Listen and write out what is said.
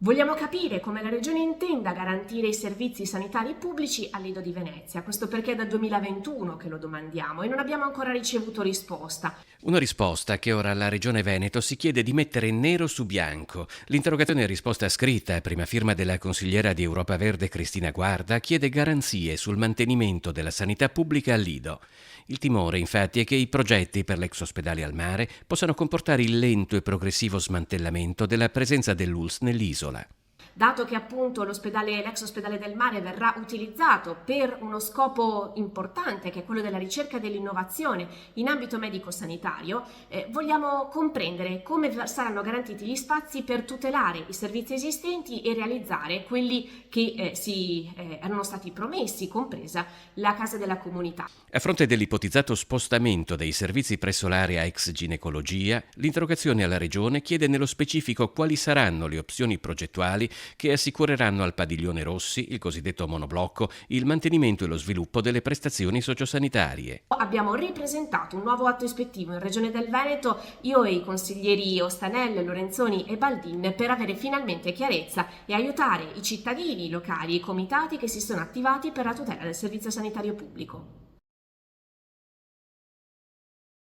Vogliamo capire come la Regione intenda garantire i servizi sanitari pubblici al Lido di Venezia. Questo perché è dal 2021 che lo domandiamo e non abbiamo ancora ricevuto risposta. Una risposta che ora la Regione Veneto si chiede di mettere nero su bianco. L'interrogazione risposta scritta, a prima firma della consigliera di Europa Verde Cristina Guarda, chiede garanzie sul mantenimento della sanità pubblica al Lido. Il timore, infatti, è che i progetti per l'ex ospedale al mare possano comportare il lento e progressivo smantellamento della presenza dell'ULSS nell'isola. Dato che appunto l'ex ospedale del mare verrà utilizzato per uno scopo importante, che è quello della ricerca e dell'innovazione in ambito medico-sanitario, vogliamo comprendere come saranno garantiti gli spazi per tutelare i servizi esistenti e realizzare quelli che erano stati promessi, compresa la Casa della Comunità. A fronte dell'ipotizzato spostamento dei servizi presso l'area ex ginecologia, l'interrogazione alla Regione chiede nello specifico quali saranno le opzioni progettuali che assicureranno al Padiglione Rossi, il cosiddetto monoblocco, il mantenimento e lo sviluppo delle prestazioni sociosanitarie. Abbiamo ripresentato un nuovo atto ispettivo in Regione del Veneto, io e i consiglieri Ostanel, Lorenzoni e Baldin, per avere finalmente chiarezza e aiutare i cittadini locali e i comitati che si sono attivati per la tutela del servizio sanitario pubblico.